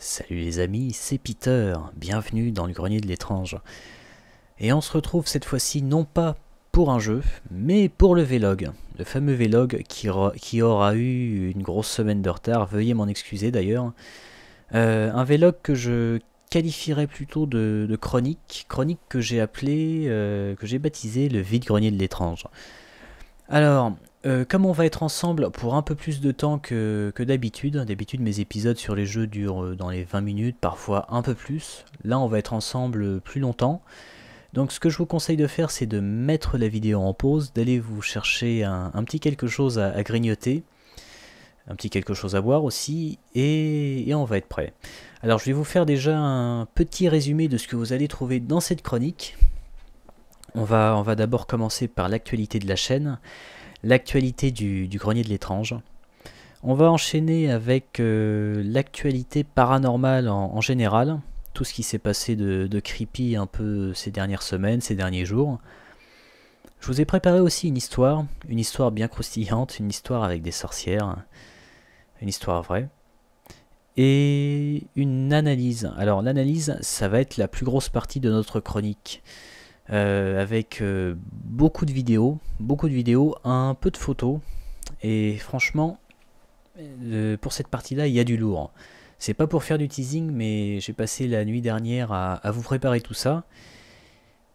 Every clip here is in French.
Salut les amis, c'est Peter, bienvenue dans le grenier de l'étrange. Et on se retrouve cette fois-ci non pas pour un jeu, mais pour le vlog. Le fameux vlog qui aura eu une grosse semaine de retard, veuillez m'en excuser d'ailleurs. Un vlog que je qualifierais plutôt de chronique, chronique que j'ai appelé, que j'ai baptisé le vide-grenier de l'étrange. Alors, comme on va être ensemble pour un peu plus de temps que d'habitude mes épisodes sur les jeux durent dans les 20 minutes, parfois un peu plus. Là, on va être ensemble plus longtemps. Donc ce que je vous conseille de faire, c'est de mettre la vidéo en pause, d'aller vous chercher un petit quelque chose à grignoter, un petit quelque chose à boire aussi, et on va être prêt. Alors je vais vous faire déjà un petit résumé de ce que vous allez trouver dans cette chronique. On va d'abord commencer par l'actualité de la chaîne, l'actualité du grenier de l'étrange. On va enchaîner avec l'actualité paranormale en général, tout ce qui s'est passé de creepy un peu ces dernières semaines, ces derniers jours. Je vous ai préparé aussi une histoire bien croustillante, une histoire avec des sorcières, une histoire vraie, et une analyse. Alors l'analyse, ça va être la plus grosse partie de notre chronique. Avec beaucoup de vidéos, un peu de photos, et franchement, pour cette partie-là, il y a du lourd. C'est pas pour faire du teasing, mais j'ai passé la nuit dernière à vous préparer tout ça,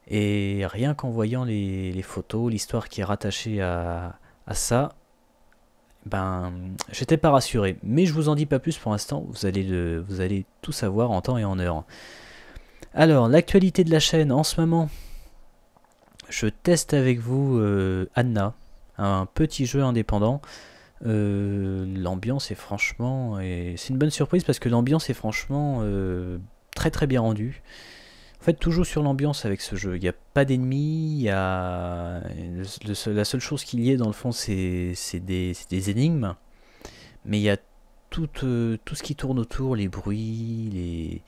et rien qu'en voyant les photos, l'histoire qui est rattachée à ça, ben, j'étais pas rassuré. Mais je vous en dis pas plus pour l'instant, vous allez tout savoir en temps et en heure. Alors, l'actualité de la chaîne en ce moment. Je teste avec vous Anna, un petit jeu indépendant. L'ambiance est franchement... c'est une bonne surprise parce que l'ambiance est franchement très très bien rendue. En fait, tout joue sur l'ambiance avec ce jeu. Il n'y a pas d'ennemis, la seule chose qu'il y ait dans le fond, c'est des énigmes. Mais il y a tout ce qui tourne autour, les bruits,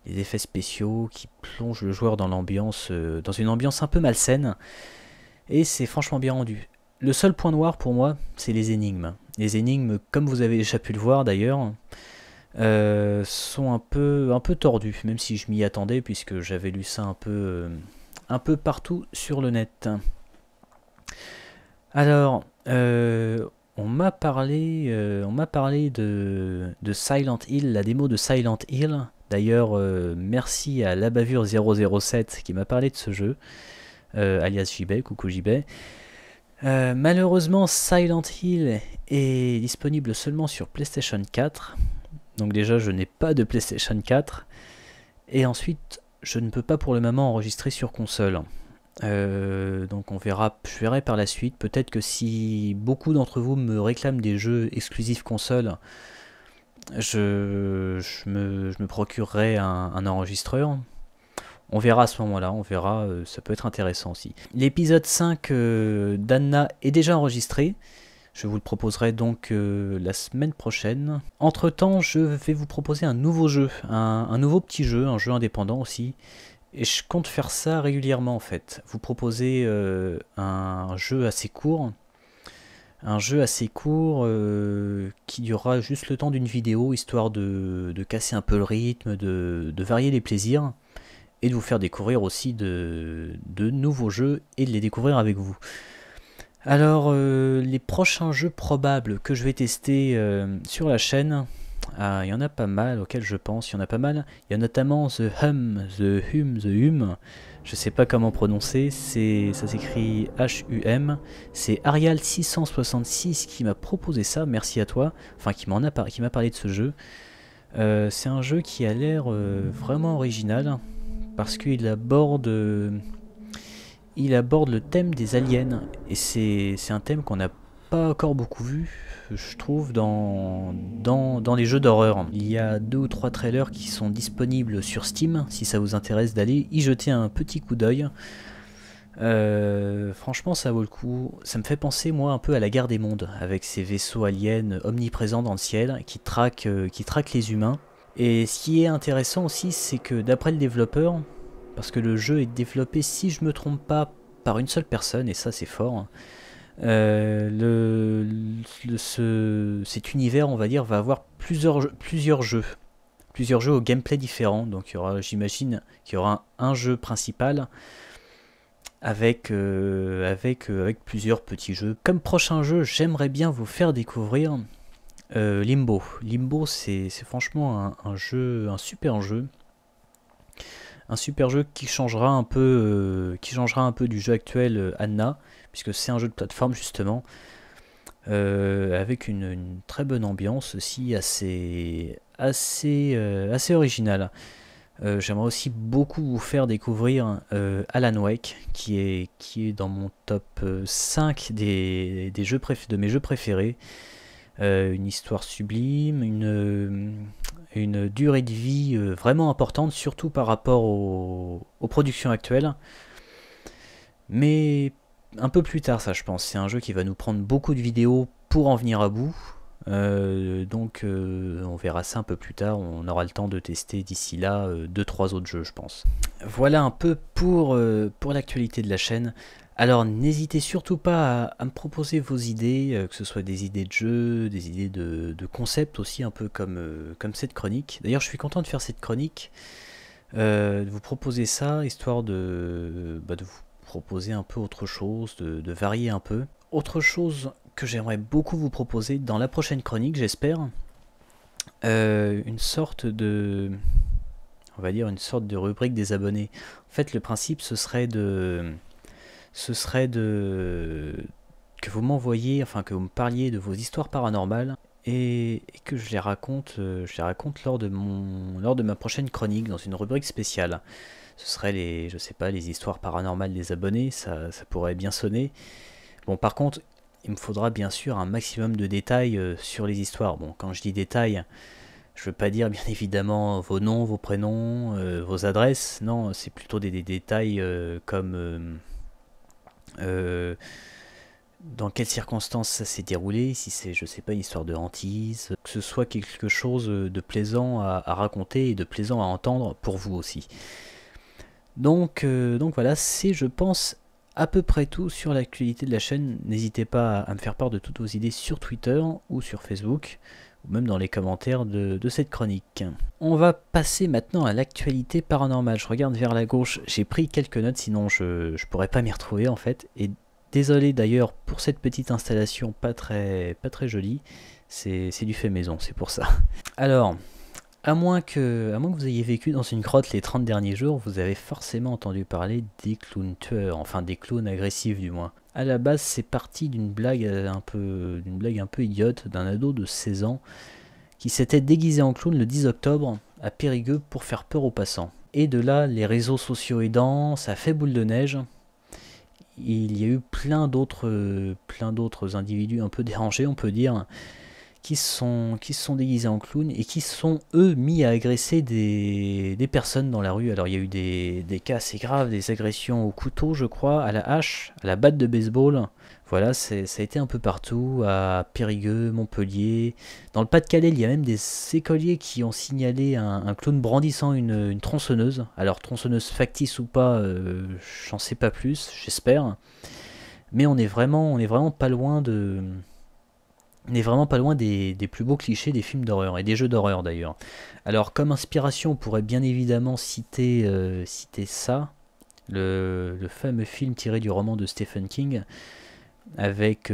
les effets spéciaux qui plongent le joueur dans l'ambiance, dans une ambiance un peu malsaine, et c'est franchement bien rendu. Le seul point noir pour moi, c'est les énigmes. Les énigmes, comme vous avez déjà pu le voir d'ailleurs, sont un peu tordues, même si je m'y attendais puisque j'avais lu ça un peu partout sur le net. Alors, on m'a parlé de Silent Hill, la démo de Silent Hill. D'ailleurs, merci à Labavure007 qui m'a parlé de ce jeu, alias JB, coucou JB. Malheureusement, Silent Hill est disponible seulement sur PlayStation 4. Donc déjà, je n'ai pas de PlayStation 4. Et ensuite, je ne peux pas pour le moment enregistrer sur console. Donc je verrai par la suite. Peut-être que si beaucoup d'entre vous me réclament des jeux exclusifs console, je me procurerai un enregistreur. On verra à ce moment-là, on verra, ça peut être intéressant aussi. L'épisode 5 d'Anna est déjà enregistré. Je vous le proposerai donc la semaine prochaine. Entre temps, je vais vous proposer un nouveau jeu, un nouveau petit jeu, un jeu indépendant aussi. Et je compte faire ça régulièrement en fait. Vous proposer un jeu assez court. Un jeu assez court qui durera juste le temps d'une vidéo, histoire de casser un peu le rythme, de varier les plaisirs, et de vous faire découvrir aussi de nouveaux jeux, et de les découvrir avec vous. Alors, les prochains jeux probables que je vais tester sur la chaîne, il y en a pas mal auxquels je pense, il y en a pas mal. Il y a notamment The Hum, je sais pas comment prononcer, ça s'écrit H-U-M. C'est Arial666 qui m'a proposé ça, merci à toi, enfin qui m'a parlé de ce jeu. C'est un jeu qui a l'air vraiment original, parce qu'il aborde le thème des aliens, et c'est un thème qu'on n'a pas encore beaucoup vu, je trouve, dans les jeux d'horreur. Il y a 2 ou 3 trailers qui sont disponibles sur Steam, si ça vous intéresse d'aller y jeter un petit coup d'œil. Franchement, ça vaut le coup. Ça me fait penser, moi, un peu à la guerre des mondes, avec ces vaisseaux aliens omniprésents dans le ciel, qui traquent les humains. Et ce qui est intéressant aussi, c'est que d'après le développeur, parce que le jeu est développé, si je me trompe pas, par une seule personne, et ça c'est fort, cet univers, on va dire, va avoir plusieurs jeux. plusieurs jeux au gameplay différent. Donc j'imagine qu'il y aura un jeu principal avec plusieurs petits jeux. Comme prochain jeu, j'aimerais bien vous faire découvrir Limbo. Limbo, c'est franchement un super jeu. Un super jeu qui changera un peu du jeu actuel Anna, puisque c'est un jeu de plateforme justement, avec une très bonne ambiance aussi, assez originale. J'aimerais aussi beaucoup vous faire découvrir Alan Wake, qui est dans mon top 5 de mes jeux préférés. Une histoire sublime, une durée de vie vraiment importante, surtout par rapport aux productions actuelles. Mais un peu plus tard, ça je pense. C'est un jeu qui va nous prendre beaucoup de vidéos pour en venir à bout. Donc on verra ça un peu plus tard. On aura le temps de tester d'ici là 2-3 autres jeux, je pense. Voilà un peu pour l'actualité de la chaîne. Alors n'hésitez surtout pas à me proposer vos idées, que ce soit des idées de jeux, des idées de concepts aussi, un peu comme cette chronique. D'ailleurs je suis content de faire cette chronique, de vous proposer ça, histoire de vous proposer un peu autre chose, de varier un peu. Autre chose que j'aimerais beaucoup vous proposer dans la prochaine chronique, j'espère, une sorte de... on va dire une sorte de rubrique des abonnés. En fait le principe ce serait que vous m'envoyiez, enfin que vous me parliez de vos histoires paranormales et que je les raconte lors de ma prochaine chronique dans une rubrique spéciale. Ce serait je sais pas, les histoires paranormales des abonnés, ça pourrait bien sonner. Bon, par contre, il me faudra bien sûr un maximum de détails sur les histoires. Bon, quand je dis détails, je veux pas dire bien évidemment vos noms, vos prénoms, vos adresses. Non, c'est plutôt des détails comme dans quelles circonstances ça s'est déroulé, si c'est, je sais pas, une histoire de hantise, que ce soit quelque chose de plaisant à raconter et de plaisant à entendre pour vous aussi. Donc voilà, c'est je pense à peu près tout sur l'actualité de la chaîne. N'hésitez pas à me faire part de toutes vos idées sur Twitter ou sur Facebook, ou même dans les commentaires de cette chronique. On va passer maintenant à l'actualité paranormale. Je regarde vers la gauche, j'ai pris quelques notes, sinon je pourrais pas m'y retrouver en fait. Et désolé d'ailleurs pour cette petite installation pas très jolie, c'est du fait maison, c'est pour ça. Alors, à moins que vous ayez vécu dans une grotte les 30 derniers jours, vous avez forcément entendu parler des clowns tueurs, enfin des clowns agressifs du moins. À la base, c'est parti d'une blague un peu idiote d'un ado de 16 ans qui s'était déguisé en clown le 10 octobre à Périgueux pour faire peur aux passants. Et de là, les réseaux sociaux aidant, ça a fait boule de neige. Il y a eu plein d'autres individus un peu dérangés, on peut dire, qui se sont déguisés en clown et qui sont eux mis à agresser des personnes dans la rue. Alors il y a eu des cas assez graves, des agressions au couteau je crois, à la hache, à la batte de baseball. Voilà, ça a été un peu partout, à Périgueux, Montpellier. Dans le Pas-de-Calais, il y a même des écoliers qui ont signalé un clown brandissant une tronçonneuse. Alors tronçonneuse factice ou pas, j'en sais pas plus, j'espère. Mais on est vraiment pas loin des plus beaux clichés des films d'horreur et des jeux d'horreur d'ailleurs. Alors comme inspiration, on pourrait bien évidemment citer ça, le fameux film tiré du roman de Stephen King, avec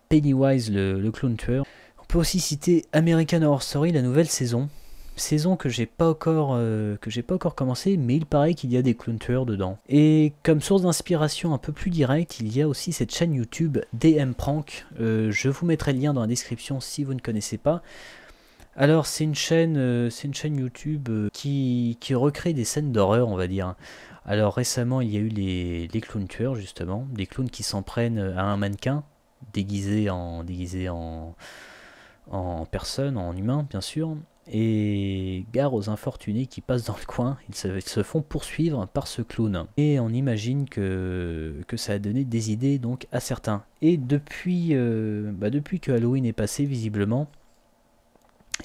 Pennywise le clown tueur. On peut aussi citer American Horror Story, la nouvelle saison que j'ai pas encore commencé, mais il paraît qu'il y a des clown tueurs dedans. Et comme source d'inspiration un peu plus directe, il y a aussi cette chaîne YouTube DM Prank. Je vous mettrai le lien dans la description si vous ne connaissez pas. Alors c'est une chaîne YouTube qui recrée des scènes d'horreur, on va dire. Alors récemment il y a eu les clowns tueurs justement, des clowns qui s'en prennent à un mannequin déguisé en personne, en humain bien sûr. Et gare aux infortunés qui passent dans le coin, ils se font poursuivre par ce clown. Et on imagine que ça a donné des idées donc à certains. Et depuis que Halloween est passé visiblement,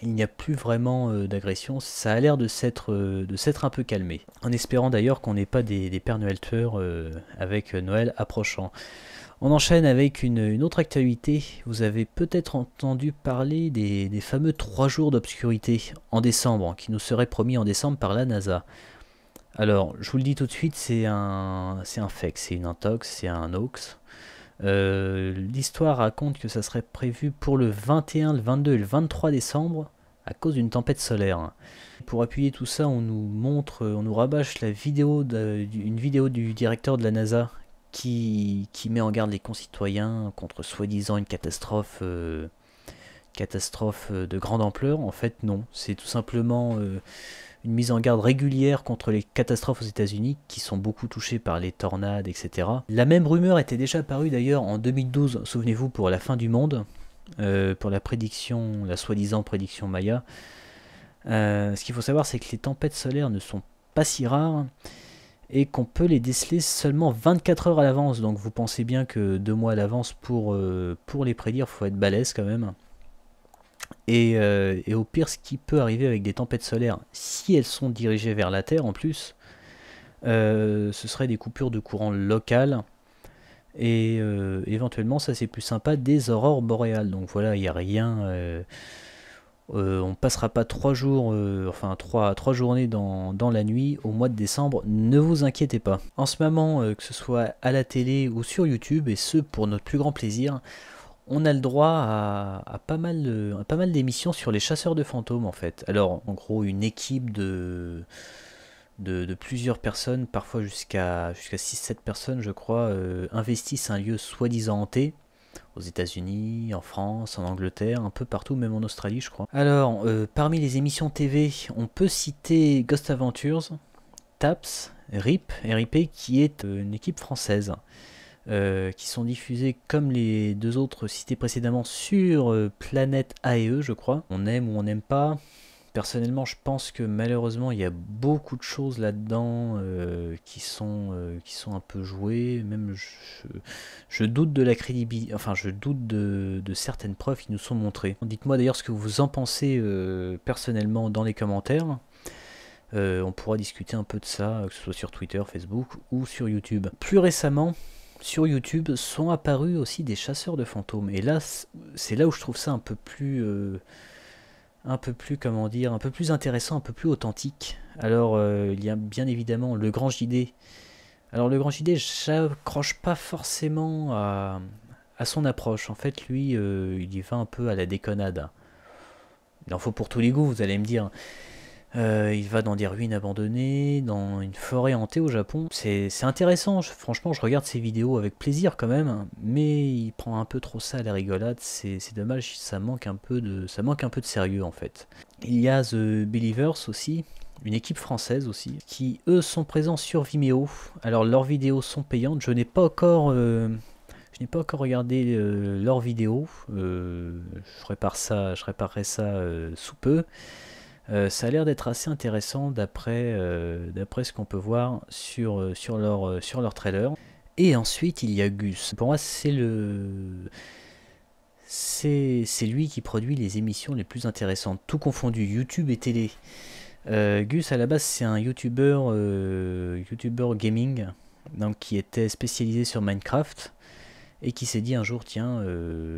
il n'y a plus vraiment d'agression, ça a l'air de s'être un peu calmé. En espérant d'ailleurs qu'on n'ait pas des Pères Noël tueurs avec Noël approchant. On enchaîne avec une autre actualité. Vous avez peut-être entendu parler des fameux 3 jours d'obscurité en décembre, qui nous seraient promis en décembre par la NASA. Alors, je vous le dis tout de suite, c'est un fake, c'est une intox, c'est un hoax. L'histoire raconte que ça serait prévu pour le 21, le 22 et le 23 décembre à cause d'une tempête solaire. Pour appuyer tout ça, on nous montre, on nous rabâche une vidéo du directeur de la NASA qui met en garde les concitoyens contre soi-disant une catastrophe de grande ampleur. En fait, non, c'est tout simplement une mise en garde régulière contre les catastrophes aux États-Unis qui sont beaucoup touchées par les tornades, etc. La même rumeur était déjà apparue d'ailleurs en 2012, souvenez-vous, pour la fin du monde, pour la prédiction, la soi-disant prédiction Maya. Ce qu'il faut savoir, c'est que les tempêtes solaires ne sont pas si rares et qu'on peut les déceler seulement 24 heures à l'avance. Donc vous pensez bien que 2 mois à l'avance pour les prédire, il faut être balèze quand même. Et au pire, ce qui peut arriver avec des tempêtes solaires, si elles sont dirigées vers la Terre en plus, ce serait des coupures de courant locales. Et éventuellement, ça c'est plus sympa, des aurores boréales. Donc voilà, il n'y a rien. On passera pas 3 jours, enfin 3 journées dans la nuit au mois de décembre, ne vous inquiétez pas. En ce moment, que ce soit à la télé ou sur YouTube, et ce pour notre plus grand plaisir, on a le droit à pas mal d'émissions sur les chasseurs de fantômes en fait. Alors en gros une équipe de plusieurs personnes, parfois jusqu'à 6-7 personnes je crois, investissent un lieu soi-disant hanté, aux États-Unis, en France, en Angleterre, un peu partout, même en Australie je crois. Alors parmi les émissions TV, on peut citer Ghost Adventures, TAPS, RIP qui est une équipe française. Qui sont diffusés comme les 2 autres cités précédemment sur Planète AE je crois. On aime ou on n'aime pas. Personnellement je pense que malheureusement il y a beaucoup de choses là-dedans qui sont un peu jouées. Même je doute de la crédibilité, enfin je doute de certaines preuves qui nous sont montrées. Dites-moi d'ailleurs ce que vous en pensez personnellement dans les commentaires. On pourra discuter un peu de ça, que ce soit sur Twitter, Facebook ou sur YouTube. Plus récemment, sur YouTube sont apparus aussi des chasseurs de fantômes. Et là, c'est là où je trouve ça un peu plus, comment dire, un peu plus intéressant, un peu plus authentique. Alors, il y a bien évidemment le Grand JD. Alors, le Grand JD, j'accroche pas forcément à son approche. En fait, lui, il y va un peu à la déconnade. Il en faut pour tous les goûts, vous allez me dire. Il va dans des ruines abandonnées, dans une forêt hantée au Japon. C'est intéressant, franchement je regarde ses vidéos avec plaisir quand même, mais il prend un peu trop ça à la rigolade, c'est dommage, ça manque un peu de sérieux en fait. Il y a The Believers aussi, une équipe française aussi, qui eux sont présents sur Vimeo. Alors leurs vidéos sont payantes, je n'ai pas encore regardé leurs vidéos, je préparerai ça sous peu. Ça a l'air d'être assez intéressant d'après ce qu'on peut voir sur leur trailer. Et ensuite il y a Gus. Pour moi c'est lui qui produit les émissions les plus intéressantes, tout confondu, YouTube et télé. Gus à la base c'est un YouTuber gaming, donc qui était spécialisé sur Minecraft. Et qui s'est dit un jour, tiens,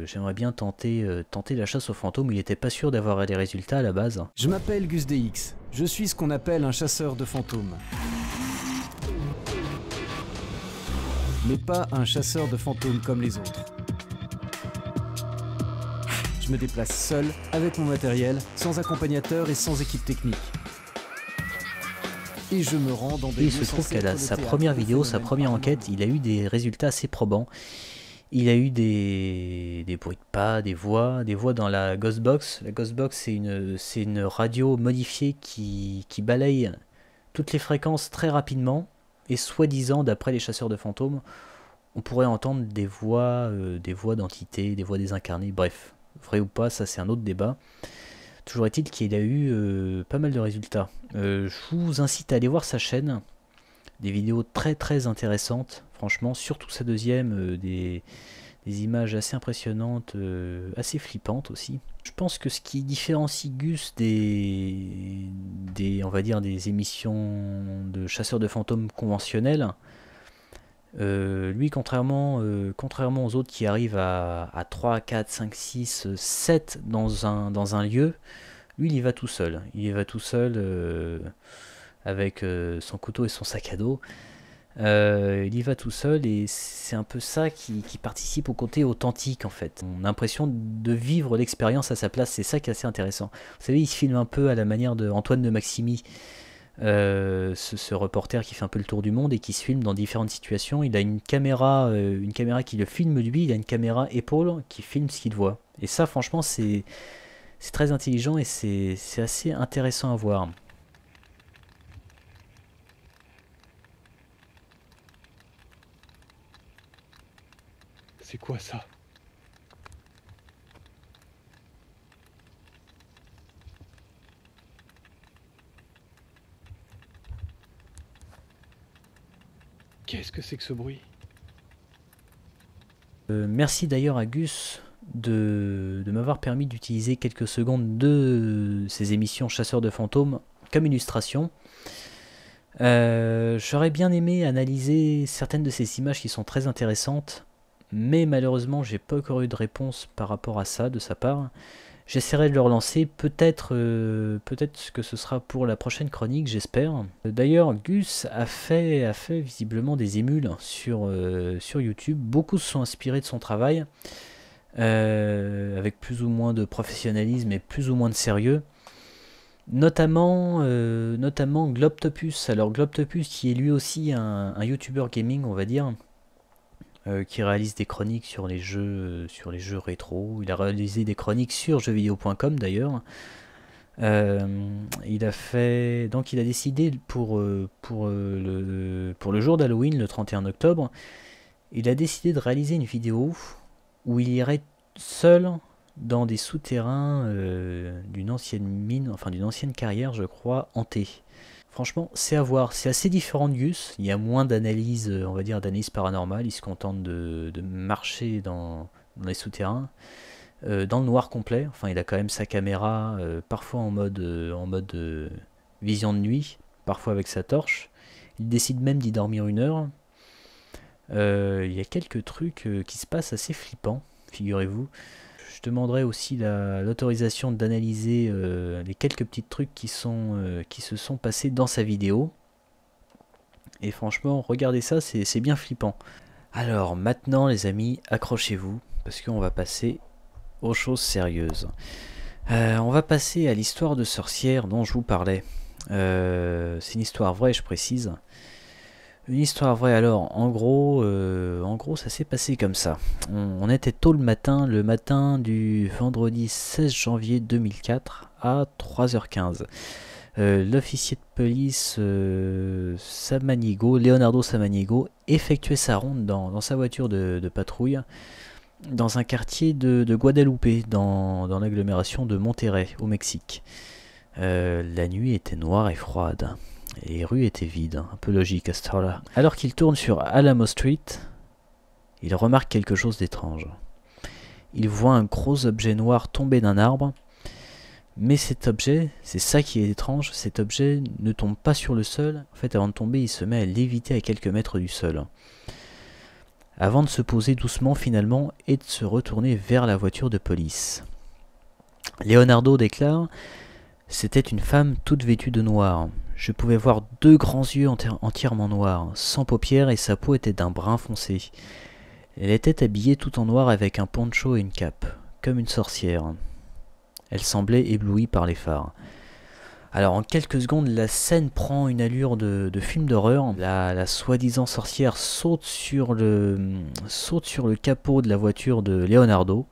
j'aimerais bien tenter la chasse aux fantômes. Il n'était pas sûr d'avoir des résultats à la base. Je m'appelle GusDX. Je suis ce qu'on appelle un chasseur de fantômes. Mais pas un chasseur de fantômes comme les autres. Je me déplace seul, avec mon matériel, sans accompagnateur et sans équipe technique. Et je me rends dans des... Et il se trouve qu'à sa première vidéo, sa première enquête, il a eu des résultats assez probants. Il a eu des bruits de pas, des voix dans la Ghostbox. La Ghostbox, c'est une radio modifiée qui balaye toutes les fréquences très rapidement. Et soi-disant, d'après les chasseurs de fantômes, on pourrait entendre des voix d'entités, des voix désincarnées. Bref, vrai ou pas, ça c'est un autre débat. Toujours est-il qu'il a eu pas mal de résultats. Je vous incite à aller voir sa chaîne. Des vidéos très très intéressantes, franchement, surtout sa deuxième, des images assez impressionnantes, assez flippantes aussi. Je pense que ce qui différencie Gus on va dire des émissions de chasseurs de fantômes conventionnelles, Lui, contrairement aux autres qui arrivent à 3, 4, 5, 6, 7 dans un lieu, lui, il y va tout seul. Il y va tout seul avec son couteau et son sac à dos. Il y va tout seul et c'est un peu ça qui participe au côté authentique en fait. On a l'impression de vivre l'expérience à sa place, c'est ça qui est assez intéressant. Vous savez, il se filme un peu à la manière de Antoine de Maximi, ce reporter qui fait un peu le tour du monde et qui se filme dans différentes situations. Il a une caméra qui le filme lui, il a une caméra épaule qui filme ce qu'il voit. Et ça franchement c'est très intelligent et c'est assez intéressant à voir. C'est quoi ça? Qu'est-ce que c'est que ce bruit? Merci d'ailleurs à Gus de m'avoir permis d'utiliser quelques secondes de ces émissions Chasseurs de fantômes comme illustration. J'aurais bien aimé analyser certaines de ces images qui sont très intéressantes, mais malheureusement j'ai pas encore eu de réponse par rapport à ça de sa part. J'essaierai de le relancer, peut-être que ce sera pour la prochaine chronique, j'espère. D'ailleurs, Gus a fait visiblement des émules sur YouTube. Beaucoup se sont inspirés de son travail, avec plus ou moins de professionnalisme et plus ou moins de sérieux. Notamment Globtopus. Alors Globtopus qui est lui aussi un YouTuber gaming, on va dire. Qui réalise des chroniques sur les jeux rétro. Il a réalisé des chroniques sur jeuxvideo.com d'ailleurs. Il a décidé pour le jour d'Halloween, le 31 octobre, il a décidé de réaliser une vidéo où il irait seul dans des souterrains d'une ancienne mine, enfin d'une ancienne carrière, je crois, hantée. Franchement, c'est à voir. C'est assez différent de Gus. Il y a moins d'analyse, on va dire, d'analyse paranormale. Il se contente de marcher dans les souterrains, dans le noir complet. Enfin, il a quand même sa caméra, parfois en mode vision de nuit, parfois avec sa torche. Il décide même d'y dormir 1 heure. Il y a quelques trucs qui se passent assez flippants, figurez-vous. Je demanderai aussi l'autorisation d'analyser les quelques petits trucs qui se sont passés dans sa vidéo. Et franchement, regardez ça, c'est bien flippant. Alors maintenant les amis, accrochez-vous, parce qu'on va passer aux choses sérieuses. On va passer à l'histoire de sorcière dont je vous parlais. C'est une histoire vraie, je précise. Une histoire vraie. Alors en gros ça s'est passé comme ça. On était tôt le matin du vendredi 16 janvier 2004 à 3h15. L'officier de police Samaniego, Leonardo Samaniego, effectuait sa ronde dans sa voiture de patrouille dans un quartier de Guadalupe, dans l'agglomération de Monterrey, au Mexique. La nuit était noire et froide. Et les rues étaient vides, un peu logique à cette heure-là. Alors qu'il tourne sur Alamo Street, il remarque quelque chose d'étrange. Il voit un gros objet noir tomber d'un arbre, mais cet objet, c'est ça qui est étrange, cet objet ne tombe pas sur le sol. En fait, avant de tomber, il se met à léviter à quelques mètres du sol, avant de se poser doucement finalement et de se retourner vers la voiture de police. Leonardo déclare: « C'était une femme toute vêtue de noir. Je pouvais voir 2 grands yeux entièrement noirs, sans paupières, et sa peau était d'un brun foncé. Elle était habillée tout en noir avec un poncho et une cape, comme une sorcière. Elle semblait éblouie par les phares. » Alors en quelques secondes, la scène prend une allure de film d'horreur. La soi-disant sorcière saute sur le capot de la voiture de Leonardo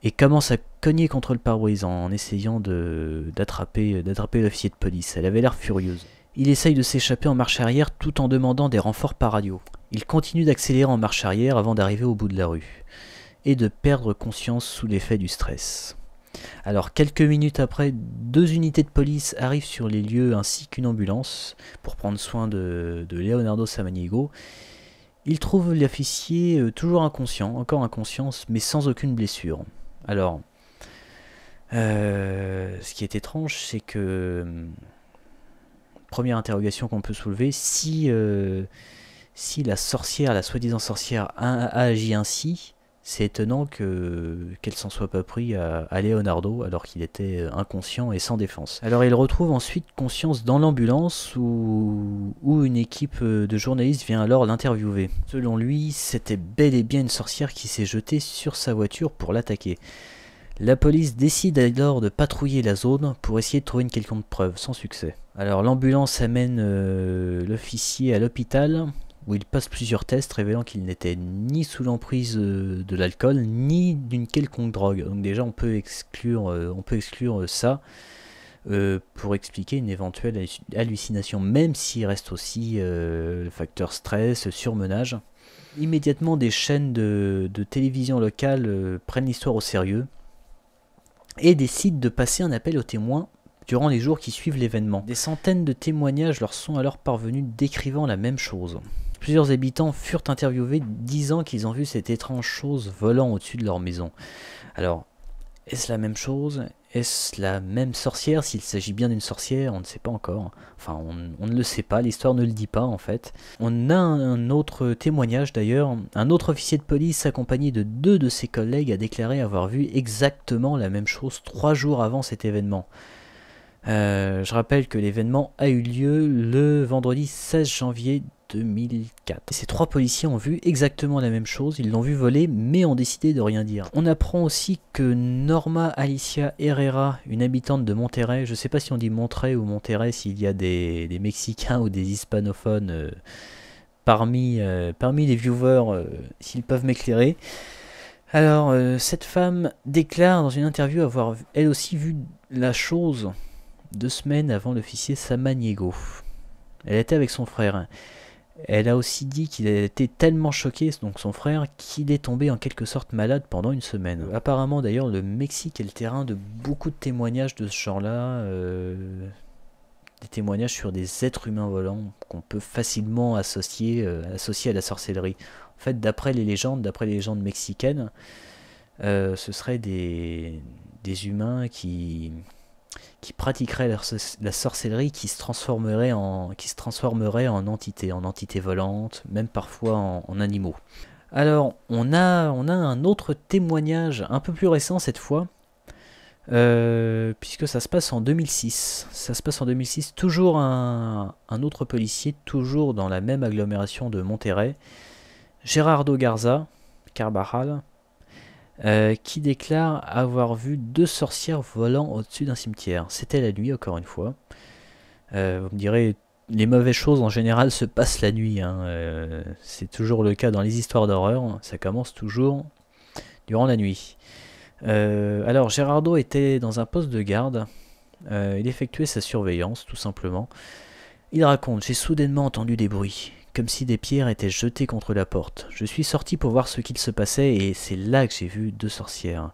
et commence à cogner contre le pare-brise en essayant d'attraper l'officier de police. Elle avait l'air furieuse. Il essaye de s'échapper en marche arrière tout en demandant des renforts par radio. Il continue d'accélérer en marche arrière avant d'arriver au bout de la rue et de perdre conscience sous l'effet du stress. Alors quelques minutes après, 2 unités de police arrivent sur les lieux ainsi qu'une ambulance pour prendre soin de Leonardo Samaniego. Ils trouvent l'officier toujours inconscient, encore inconscient, mais sans aucune blessure. Alors, ce qui est étrange, c'est que première interrogation qu'on peut soulever, si Si la sorcière, la soi-disant sorcière, a agi ainsi, c'est étonnant qu'elle s'en soit pas pris à Leonardo alors qu'il était inconscient et sans défense. Alors il retrouve ensuite conscience dans l'ambulance où une équipe de journalistes vient alors l'interviewer. Selon lui, c'était bel et bien une sorcière qui s'est jetée sur sa voiture pour l'attaquer. La police décide alors de patrouiller la zone pour essayer de trouver une quelconque preuve, sans succès. Alors l'ambulance amène l'officier à l'hôpital, où il passe plusieurs tests révélant qu'il n'était ni sous l'emprise de l'alcool, ni d'une quelconque drogue. Donc déjà on peut exclure ça pour expliquer une éventuelle hallucination, même s'il reste aussi le facteur stress, surmenage. Immédiatement des chaînes de télévision locales prennent l'histoire au sérieux et décident de passer un appel aux témoins durant les jours qui suivent l'événement. Des centaines de témoignages leur sont alors parvenus décrivant la même chose. Plusieurs habitants furent interviewés disant qu'ils ont vu cette étrange chose volant au-dessus de leur maison. Alors, est-ce la même chose? Est-ce la même sorcière? S'il s'agit bien d'une sorcière, on ne sait pas encore. Enfin, on ne le sait pas, l'histoire ne le dit pas en fait. On a un autre témoignage d'ailleurs. Un autre officier de police accompagné de 2 de ses collègues a déclaré avoir vu exactement la même chose 3 jours avant cet événement. Je rappelle que l'événement a eu lieu le vendredi 16 janvier 2004. Ces 3 policiers ont vu exactement la même chose, ils l'ont vu voler mais ont décidé de rien dire. On apprend aussi que Norma Alicia Herrera, une habitante de Monterrey, je sais pas si on dit Monterrey ou Monterrey, s'il y a des Mexicains ou des hispanophones parmi les viewers, s'ils peuvent m'éclairer. Alors, cette femme déclare dans une interview avoir elle aussi vu la chose 2 semaines avant l'officier Samaniego. Elle était avec son frère. Elle a aussi dit qu'il a été tellement choqué, donc son frère, qu'il est tombé en quelque sorte malade pendant une semaine. Apparemment d'ailleurs le Mexique est le terrain de beaucoup de témoignages de ce genre-là, des témoignages sur des êtres humains volants qu'on peut facilement associer à la sorcellerie. En fait, d'après les légendes mexicaines, ce seraient des humains qui pratiqueraient la sorcellerie, qui se transformerait en entités volantes, même parfois en animaux. Alors, on a un autre témoignage un peu plus récent cette fois, puisque ça se passe en 2006. Ça se passe en 2006, toujours un autre policier, toujours dans la même agglomération de Monterrey, Gerardo Garza Carvajal, qui déclare avoir vu 2 sorcières volant au-dessus d'un cimetière. C'était la nuit, encore une fois. Vous me direz, les mauvaises choses en général se passent la nuit. C'est toujours le cas dans les histoires d'horreur. Ça commence toujours durant la nuit. Alors, Gerardo était dans un poste de garde. Il effectuait sa surveillance, tout simplement. Il raconte: j'ai soudainement entendu des bruits, comme si des pierres étaient jetées contre la porte. Je suis sorti pour voir ce qu'il se passait et c'est là que j'ai vu 2 sorcières.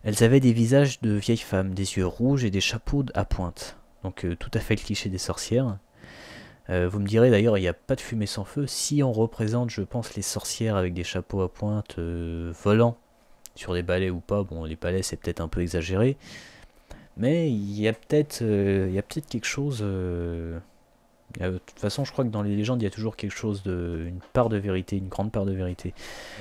Elles avaient des visages de vieilles femmes, des yeux rouges et des chapeaux à pointe. Donc tout à fait le cliché des sorcières. Vous me direz d'ailleurs, il n'y a pas de fumée sans feu. Si on représente, je pense, les sorcières avec des chapeaux à pointe volant sur des balais ou pas, bon, les balais c'est peut-être un peu exagéré. Mais il y a peut-être quelque chose... de toute façon, je crois que dans les légendes, il y a toujours quelque chose une part de vérité, une grande part de vérité.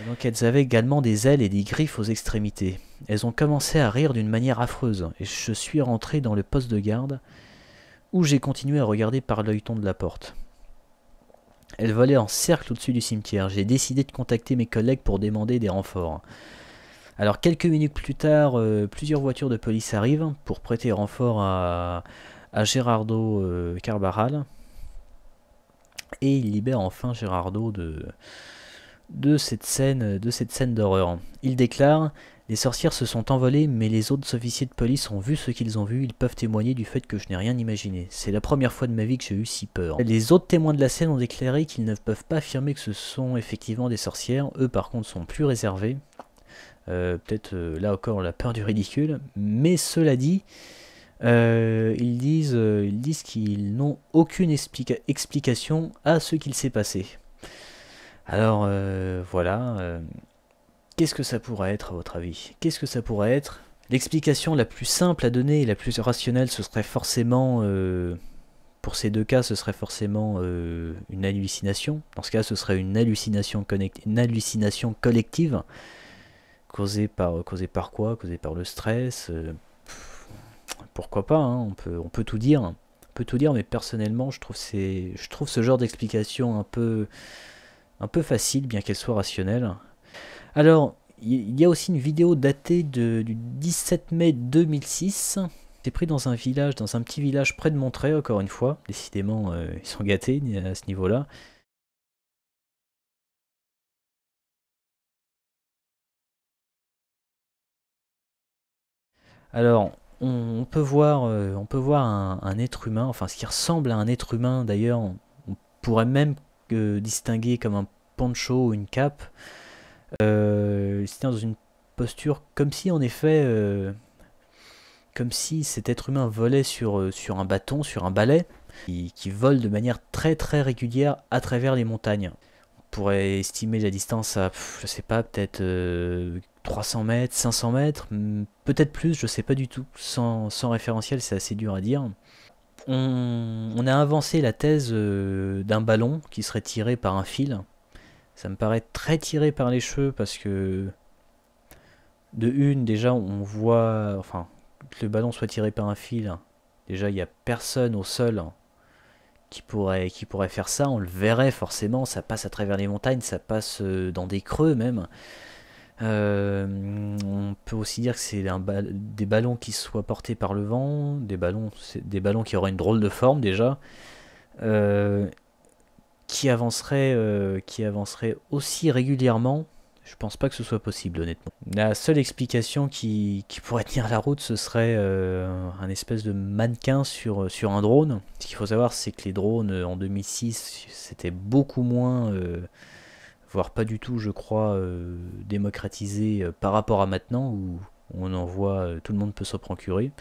Donc elles avaient également des ailes et des griffes aux extrémités. Elles ont commencé à rire d'une manière affreuse, et je suis rentré dans le poste de garde, où j'ai continué à regarder par l'œilleton de la porte. Elles volaient en cercle au-dessus du cimetière. J'ai décidé de contacter mes collègues pour demander des renforts. Alors quelques minutes plus tard, plusieurs voitures de police arrivent pour prêter renfort à Gerardo Carvajal. Et il libère enfin Gerardo de cette scène d'horreur. Il déclare: les sorcières se sont envolées, mais les autres officiers de police ont vu ce qu'ils ont vu, ils peuvent témoigner du fait que je n'ai rien imaginé. C'est la première fois de ma vie que j'ai eu si peur. Les autres témoins de la scène ont déclaré qu'ils ne peuvent pas affirmer que ce sont effectivement des sorcières, eux par contre sont plus réservés. Peut-être là encore la peur du ridicule, mais cela dit, ils disent qu'ils n'ont aucune explication à ce qu'il s'est passé. Alors voilà, qu'est-ce que ça pourrait être à votre avis? Qu'est-ce que ça pourrait être? L'explication la plus simple à donner et la plus rationnelle, ce serait forcément, pour ces deux cas, ce serait forcément une hallucination. Dans ce cas, ce serait une hallucination collective, causée par quoi? Causée par le stress. Pourquoi pas, hein, on peut tout dire. On peut tout dire, mais personnellement, je trouve ce genre d'explication un peu facile, bien qu'elle soit rationnelle. Alors, il y a aussi une vidéo datée du 17 mai 2006. C'est pris dans un village, dans un petit village près de Montreuil, encore une fois. Décidément, ils sont gâtés à ce niveau-là. Alors, on peut voir un être humain, enfin ce qui ressemble à un être humain d'ailleurs. On pourrait même distinguer comme un poncho ou une cape. C'était dans une posture comme si en effet, comme si cet être humain volait sur un bâton, sur un balai, qui vole de manière très très régulière à travers les montagnes. On pourrait estimer la distance à, je sais pas, peut-être 300 mètres, 500 mètres, peut-être plus, je sais pas du tout. Sans référentiel, c'est assez dur à dire. On a avancé la thèse d'un ballon qui serait tiré par un fil. Ça me paraît très tiré par les cheveux parce que de une, déjà, on voit, enfin, que le ballon soit tiré par un fil. Déjà, il n'y a personne au sol qui pourrait faire ça. On le verrait forcément. Ça passe à travers les montagnes, ça passe dans des creux même. On peut aussi dire que c'est des ballons qui soient portés par le vent, des ballons qui auraient une drôle de forme déjà. Qui avancerait aussi régulièrement, je pense pas que ce soit possible honnêtement. La seule explication qui pourrait tenir la route, ce serait un espèce de mannequin sur un drone. Ce qu'il faut savoir, c'est que les drones en 2006, c'était beaucoup moins, voire pas du tout, je crois, démocratisé par rapport à maintenant, où on en voit, tout le monde peut s'en procurer.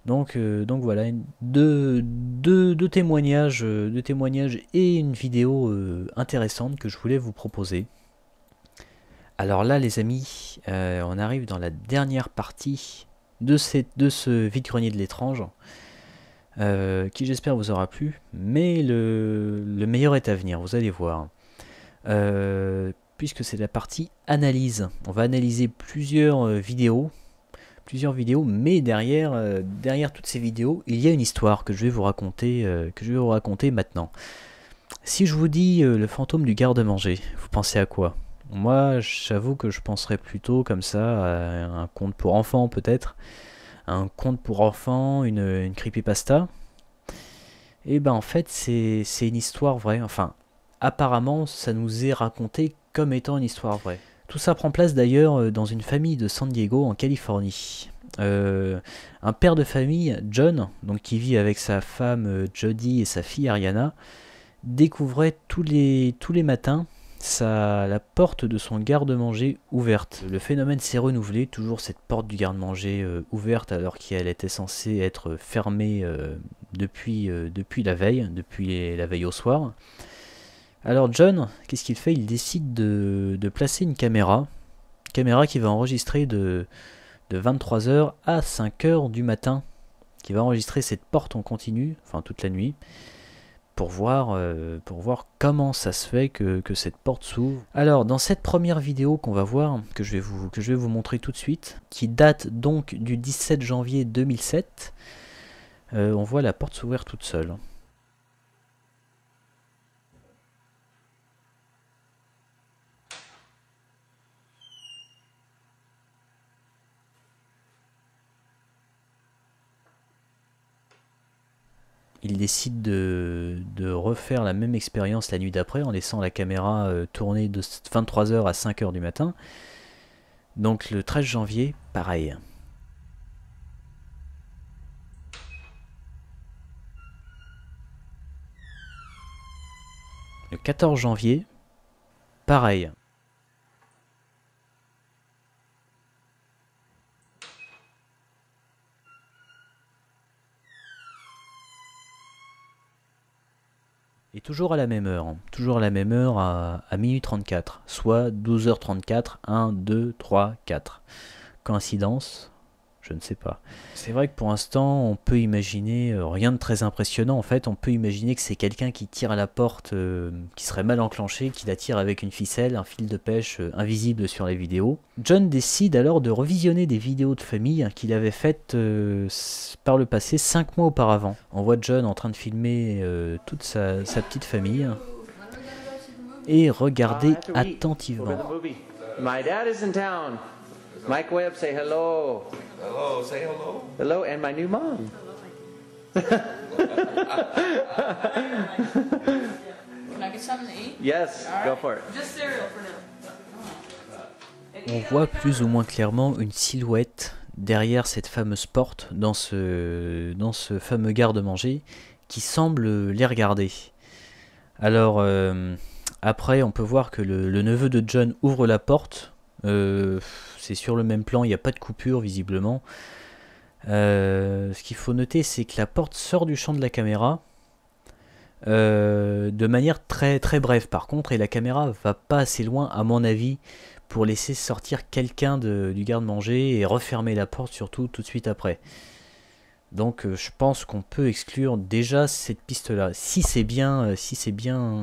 Donc voilà, deux témoignages et une vidéo intéressante que je voulais vous proposer. Alors là les amis, on arrive dans la dernière partie de ce vide-grenier de l'étrange, qui j'espère vous aura plu, mais le meilleur est à venir, vous allez voir. Puisque c'est la partie analyse, on va analyser plusieurs vidéos, mais derrière toutes ces vidéos, il y a une histoire que je vais vous raconter, maintenant. Si je vous dis le fantôme du garde-manger, vous pensez à quoi? Moi, j'avoue que je penserais plutôt comme ça à un conte pour enfants peut-être, un conte pour enfants, une creepypasta. Et ben en fait, c'est une histoire vraie. Enfin, apparemment, ça nous est raconté comme étant une histoire vraie. Tout ça prend place d'ailleurs dans une famille de San Diego en Californie. Un père de famille, John, donc qui vit avec sa femme Jody et sa fille Ariana, découvrait tous les matins la porte de son garde-manger ouverte. Le phénomène s'est renouvelé, toujours cette porte du garde-manger ouverte alors qu'elle était censée être fermée depuis la veille au soir. Alors John, qu'est-ce qu'il fait? Il décide de placer une caméra qui va enregistrer de 23h à 5h du matin, qui va enregistrer cette porte en continu, enfin toute la nuit, pour voir comment ça se fait que cette porte s'ouvre. Alors dans cette première vidéo qu'on va voir, que je vais vous montrer tout de suite, qui date donc du 17 janvier 2007, on voit la porte s'ouvrir toute seule. Il décide de refaire la même expérience la nuit d'après en laissant la caméra tourner de 23h à 5h du matin. Donc le 13 janvier, pareil. Le 14 janvier, pareil. Et toujours à la même heure, à minuit 34, soit 12h34, 1, 2, 3, 4. Coïncidence? je ne sais pas. C'est vrai que pour l'instant, on peut imaginer rien de très impressionnant. En fait, on peut imaginer que c'est quelqu'un qui tire à la porte, qui serait mal enclenché, qui la tire avec une ficelle, un fil de pêche invisible sur les vidéos. John décide alors de revisionner des vidéos de famille qu'il avait faites par le passé, 5 mois auparavant. On voit John en train de filmer toute sa petite famille. Et regardez attentivement. My dad is in town. Mike Webb, say hello. Hello, say hello. Hello, and my new mom. Can I get something to eat? Yes, go for it. Just cereal for now. On voit plus ou moins clairement une silhouette derrière cette fameuse porte dans ce fameux garde-manger qui semble les regarder. Alors après on peut voir que le neveu de John ouvre la porte, c'est sur le même plan, il n'y a pas de coupure visiblement. Ce qu'il faut noter, c'est que la porte sort du champ de la caméra de manière très très brève par contre, et la caméra va pas assez loin à mon avis pour laisser sortir quelqu'un du garde-manger et refermer la porte surtout tout de suite après. Donc je pense qu'on peut exclure déjà cette piste là, si c'est bien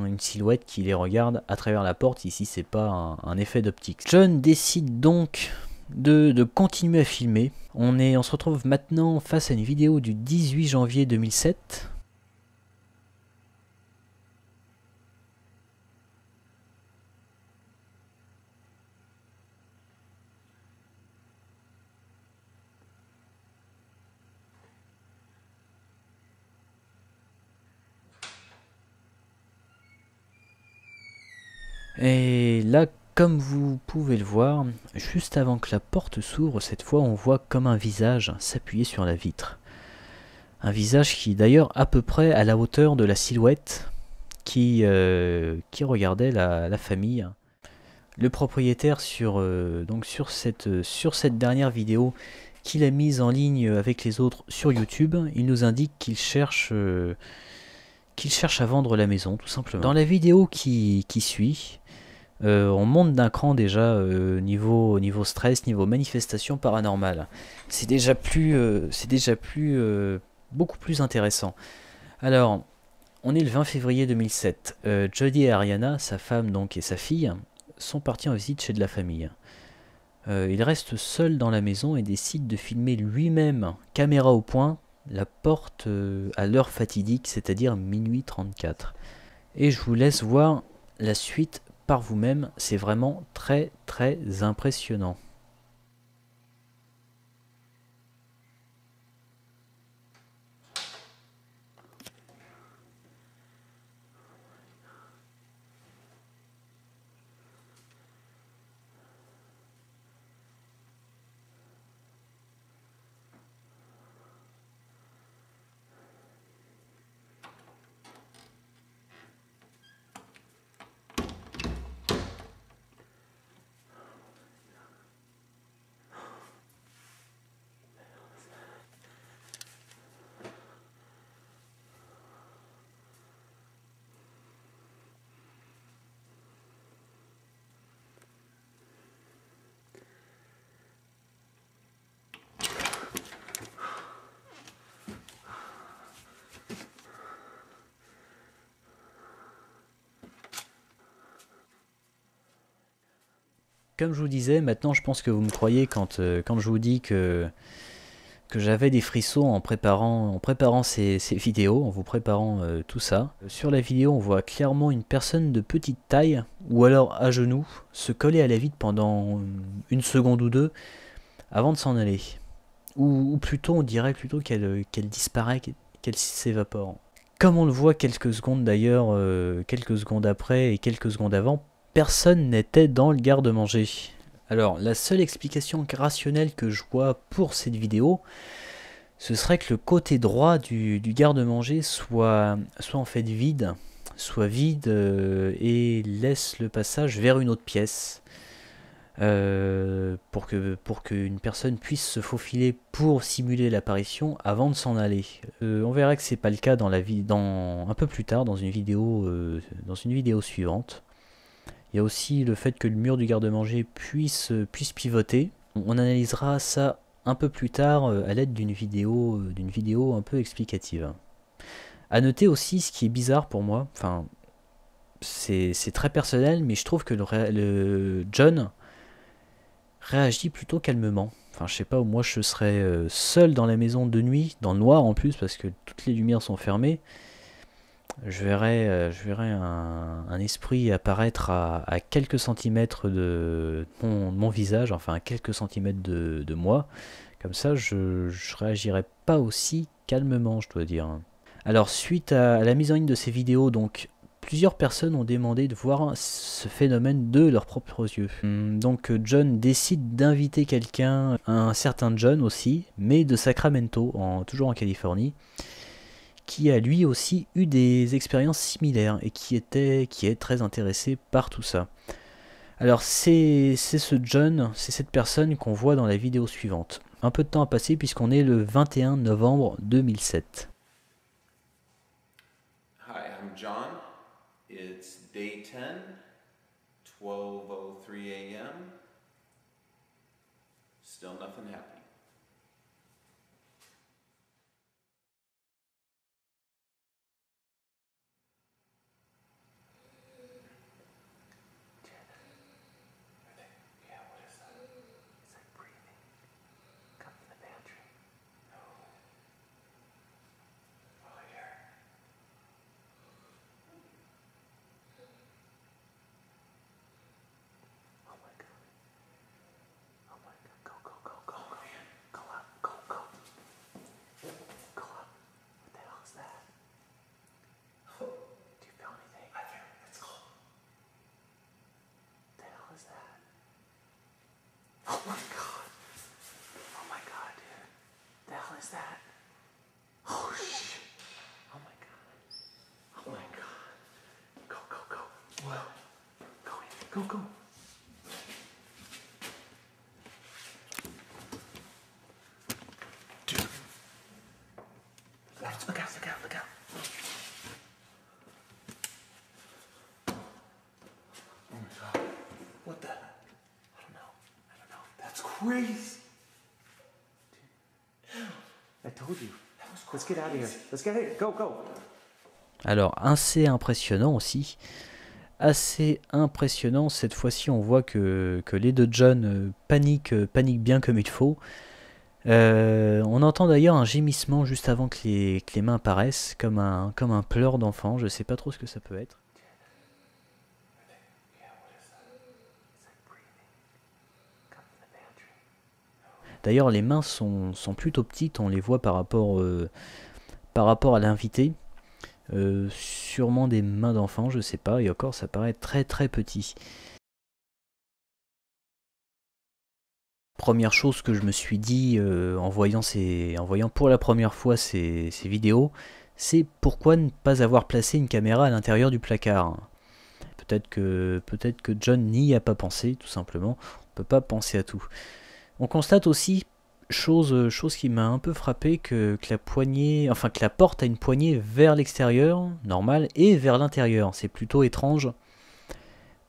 une silhouette qui les regarde à travers la porte, ici c'est pas un effet d'optique. John décide donc de continuer à filmer. On se retrouve maintenant face à une vidéo du 18 janvier 2007. Et là, comme vous pouvez le voir, juste avant que la porte s'ouvre, cette fois on voit comme un visage s'appuyer sur la vitre. Un visage qui d'ailleurs à peu près à la hauteur de la silhouette qui regardait la famille. Le propriétaire sur cette dernière vidéo qu'il a mise en ligne avec les autres sur YouTube, il nous indique qu'il cherche à vendre la maison tout simplement. Dans la vidéo qui suit, on monte d'un cran déjà niveau stress, niveau manifestation paranormale. C'est déjà beaucoup plus intéressant. Alors, on est le 20 février 2007. Jody et Ariana, sa femme donc et sa fille, sont partis en visite chez de la famille. Il reste seul dans la maison et décide de filmer lui-même, caméra au point, la porte à l'heure fatidique, c'est-à-dire minuit 34. Et je vous laisse voir la suite par vous-même, c'est vraiment très très impressionnant. Comme je vous disais, maintenant je pense que vous me croyez quand je vous dis que j'avais des frissons en préparant ces vidéos, en vous préparant tout ça. Sur la vidéo, on voit clairement une personne de petite taille, ou alors à genoux, se coller à la vitre pendant une seconde ou deux, avant de s'en aller. Ou plutôt, on dirait plutôt qu'elle disparaît, qu'elle s'évapore. Comme on le voit quelques secondes d'ailleurs, quelques secondes après et quelques secondes avant, personne n'était dans le garde-manger. Alors, la seule explication rationnelle que je vois pour cette vidéo, ce serait que le côté droit du garde-manger soit en fait vide, et laisse le passage vers une autre pièce, pour qu'une personne puisse se faufiler pour simuler l'apparition avant de s'en aller. On verra que c'est pas le cas un peu plus tard dans une vidéo suivante. Il y a aussi le fait que le mur du garde-manger puisse pivoter. On analysera ça un peu plus tard à l'aide d'une vidéo un peu explicative. À noter aussi, ce qui est bizarre pour moi, enfin c'est très personnel, mais je trouve que le John réagit plutôt calmement. Enfin, je sais pas, moi je serais seul dans la maison de nuit, dans le noir en plus, parce que toutes les lumières sont fermées. Je verrais un esprit apparaître à quelques centimètres de mon visage, enfin à quelques centimètres de moi. Comme ça, je réagirais pas aussi calmement, je dois dire. Alors, suite à la mise en ligne de ces vidéos, donc plusieurs personnes ont demandé de voir ce phénomène de leurs propres yeux. Donc John décide d'inviter quelqu'un, un certain John aussi, mais de Sacramento, toujours en Californie, qui a lui aussi eu des expériences similaires et qui est très intéressé par tout ça. Alors c'est ce John, c'est cette personne qu'on voit dans la vidéo suivante. Un peu de temps a passé puisqu'on est le 21 novembre 2007. Hi, I'm John. It's day 10, 12:03 a.m. Still nothing happening. Go, go. Dude. Look out, look out, look out. Oh my god. What the? I don't know. That's crazy. Dude. I told you. Let's get out of here. Let's get out of here. Go, go. Alors, assez impressionnant aussi. Assez impressionnant, cette fois-ci on voit que les deux John paniquent bien comme il faut. On entend d'ailleurs un gémissement juste avant que les mains apparaissent, comme un pleur d'enfant, je sais pas trop ce que ça peut être. D'ailleurs les mains sont plutôt petites, on les voit par rapport à l'invité. Sûrement des mains d'enfant, je sais pas, et encore ça paraît très très petit. Première chose que je me suis dit en voyant pour la première fois ces vidéos, c'est pourquoi ne pas avoir placé une caméra à l'intérieur du placard. Peut-être que John n'y a pas pensé, tout simplement. On peut pas penser à tout. On constate aussi, chose qui m'a un peu frappé, que la porte a une poignée vers l'extérieur, normal, et vers l'intérieur. C'est plutôt étrange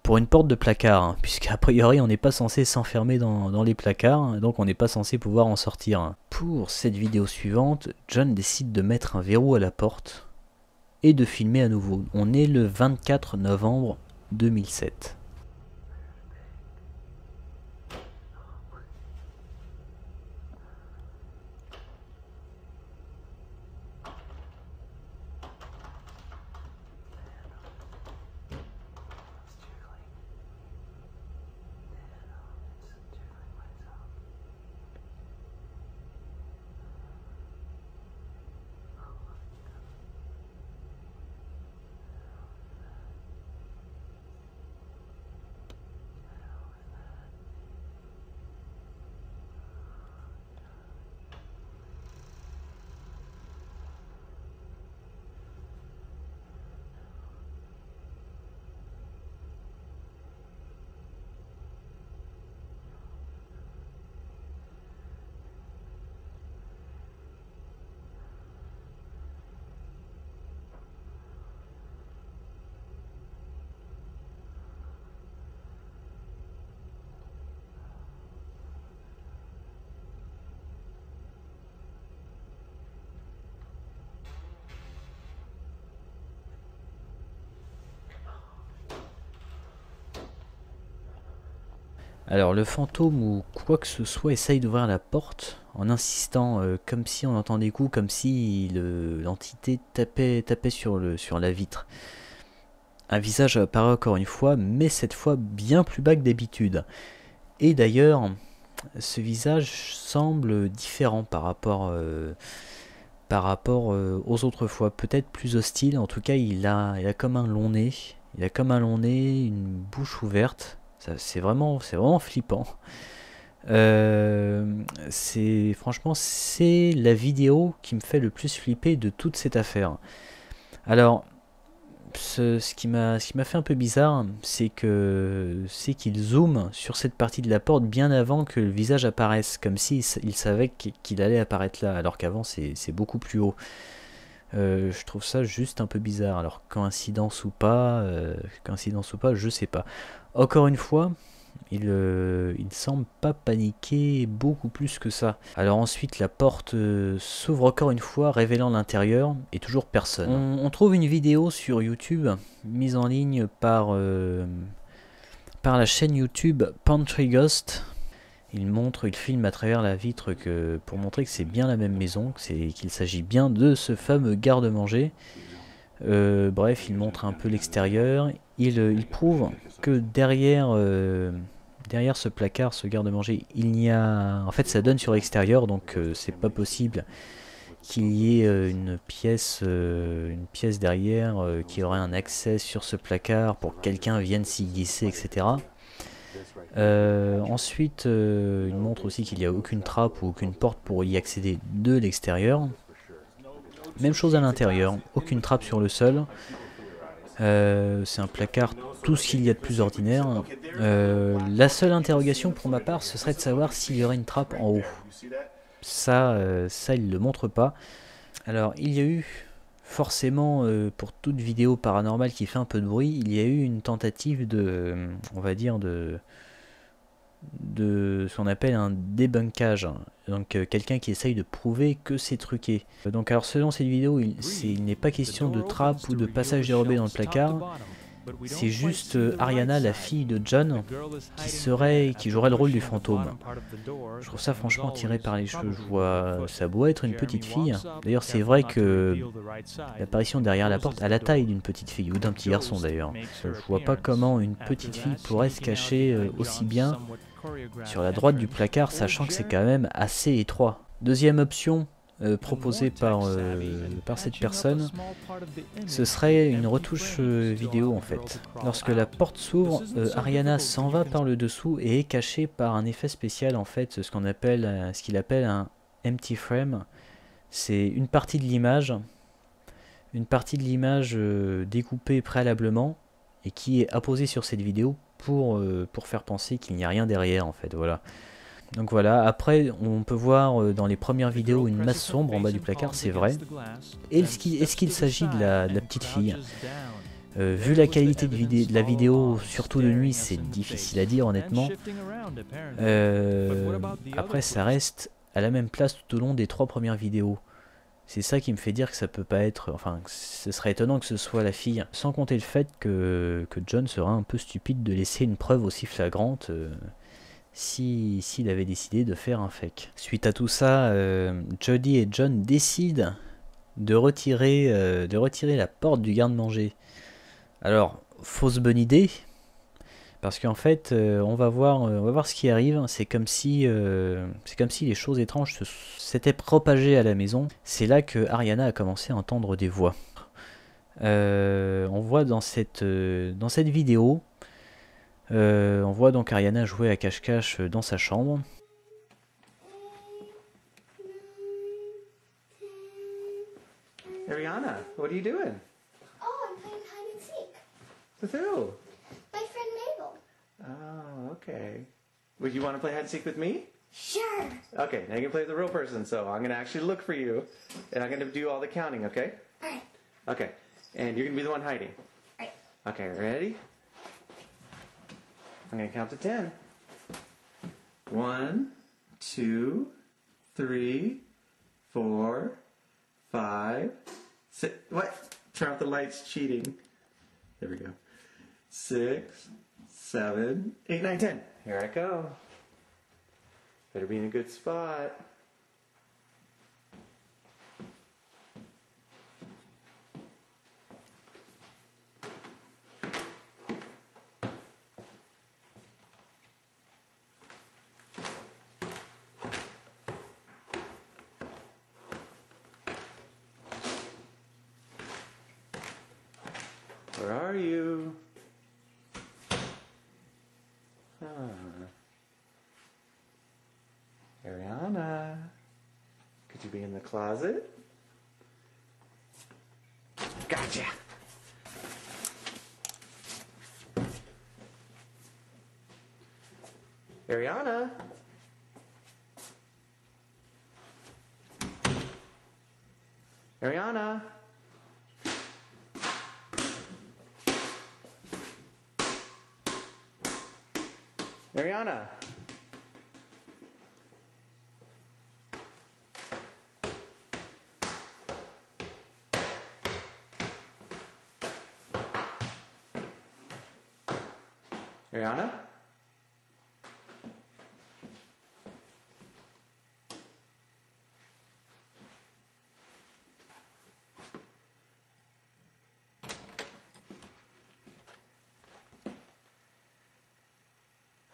pour une porte de placard, puisqu'à priori on n'est pas censé s'enfermer dans les placards, donc on n'est pas censé pouvoir en sortir. Pour cette vidéo suivante, John décide de mettre un verrou à la porte et de filmer à nouveau. On est le 24 novembre 2007. Alors le fantôme ou quoi que ce soit essaye d'ouvrir la porte en insistant, comme si on entend des coups, comme si l'entité tapait sur la vitre. Un visage apparaît encore une fois, mais cette fois bien plus bas que d'habitude. Et d'ailleurs, ce visage semble différent par rapport aux autres fois. Peut-être plus hostile, en tout cas il a comme un long nez. Il a comme un long nez, une bouche ouverte. C'est vraiment flippant. Franchement, c'est la vidéo qui me fait le plus flipper de toute cette affaire. Alors, ce qui m'a fait un peu bizarre, c'est qu'il zoome sur cette partie de la porte bien avant que le visage apparaisse, comme s'il savait qu'il allait apparaître là, alors qu'avant c'est beaucoup plus haut. Je trouve ça juste un peu bizarre. Alors coïncidence ou pas, je sais pas. Encore une fois, il semble pas paniquer beaucoup plus que ça. Alors ensuite la porte s'ouvre encore une fois, révélant l'intérieur, et toujours personne. On trouve une vidéo sur YouTube, mise en ligne par la chaîne YouTube Pantry Ghost. Il filme à travers la vitre pour montrer que c'est bien la même maison, qu'il s'agit bien de ce fameux garde-manger. Bref, il montre un peu l'extérieur. Il prouve que derrière ce placard, ce garde-manger, il y a... En fait, ça donne sur l'extérieur, donc c'est pas possible qu'il y ait une pièce derrière qui aurait un accès sur ce placard pour que quelqu'un vienne s'y glisser, etc. Ensuite, il montre aussi qu'il n'y a aucune trappe ou aucune porte pour y accéder de l'extérieur. Même chose à l'intérieur, aucune trappe sur le sol. C'est un placard, tout ce qu'il y a de plus ordinaire. La seule interrogation pour ma part, ce serait de savoir s'il y aurait une trappe en haut. Ça il ne le montre pas. Alors, il y a eu forcément, pour toute vidéo paranormale qui fait un peu de bruit, il y a eu une tentative on va dire, de ce qu'on appelle un débunkage, donc quelqu'un qui essaye de prouver que c'est truqué. Donc alors selon cette vidéo, il n'est pas question de trappe ou de passage dérobé dans le placard, c'est juste Ariana, la fille de John, qui jouerait le rôle du fantôme. Je trouve ça franchement tiré par les cheveux. Ça doit être une petite fille. D'ailleurs c'est vrai que l'apparition derrière la porte a la taille d'une petite fille, ou d'un petit garçon d'ailleurs. Je vois pas comment une petite fille pourrait se cacher aussi bien sur la droite du placard, sachant que c'est quand même assez étroit. Deuxième option proposée par cette personne, ce serait une retouche vidéo en fait. Lorsque la porte s'ouvre, Ariana s'en va par le dessous et est cachée par un effet spécial en fait, ce qu'il appelle un empty frame. C'est une partie de l'image, découpée préalablement et qui est apposée sur cette vidéo pour faire penser qu'il n'y a rien derrière en fait, voilà. Donc voilà, après on peut voir dans les premières vidéos une masse sombre en bas du placard, c'est vrai. Est-ce qu'il s'agit de la petite fille? Vu la qualité de la vidéo, surtout de nuit, c'est difficile à dire honnêtement. Après ça reste à la même place tout au long des 3 premières vidéos. C'est ça qui me fait dire que ça peut pas être... Enfin, ce serait étonnant que ce soit la fille. Sans compter le fait que John sera un peu stupide de laisser une preuve aussi flagrante s'il avait décidé de faire un fake. Suite à tout ça, Jodie et John décident de retirer la porte du garde-manger. Alors, fausse bonne idée, parce qu'en fait, on va voir ce qui arrive. C'est comme si les choses étranges s'étaient propagées à la maison. C'est là que Ariana a commencé à entendre des voix. On voit dans cette vidéo, on voit donc Ariana jouer à cache-cache dans sa chambre. Ariana, what are you doing? Oh, I'm playing hide and seek. With who? My friend Mabel. Oh, okay. Would you want to play hide and seek with me? Sure. Okay, now you can play with the real person, so I'm going to actually look for you, and I'm going to do all the counting, okay? Alright. Okay, and you're going to be the one hiding. Alright. Okay, ready? I'm going to count to 10. 1, 2, 3, 4, 5, 6. What? Turn off the lights, cheating. There we go. 6, 7, 8, 9, 10. Here I go. Better be in a good spot. Where are you? Ariana, could you be in the closet? Gotcha. Ariana? Ariana? Ariana? Ariana?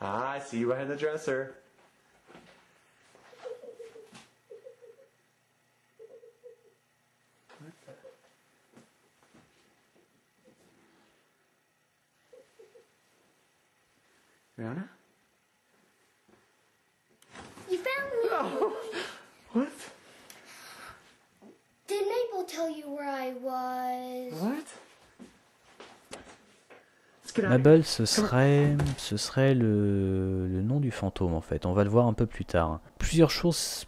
Ah, I see you behind the dresser. Ariana? You found me. Oh, what? Did Mabel tell you where I was? What? Let's get out of here. Mabel, ce serait le nom du fantôme en fait. On va le voir un peu plus tard. Plusieurs choses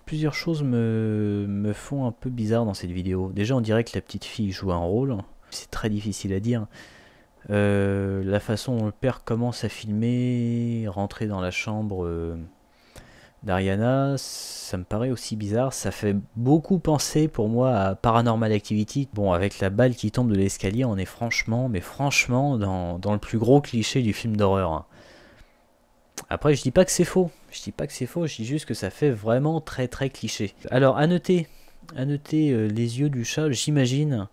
me font un peu bizarre dans cette vidéo. Déjà, on dirait que la petite fille joue un rôle. C'est très difficile à dire. La façon dont le père commence à filmer, rentrer dans la chambre d'Ariana, ça me paraît aussi bizarre. Ça fait beaucoup penser pour moi à Paranormal Activity. Bon, avec la balle qui tombe de l'escalier, on est franchement dans le plus gros cliché du film d'horreur. Après, je dis pas que c'est faux. Je dis juste que ça fait vraiment très très cliché. Alors, à noter les yeux du chat, j'imagine,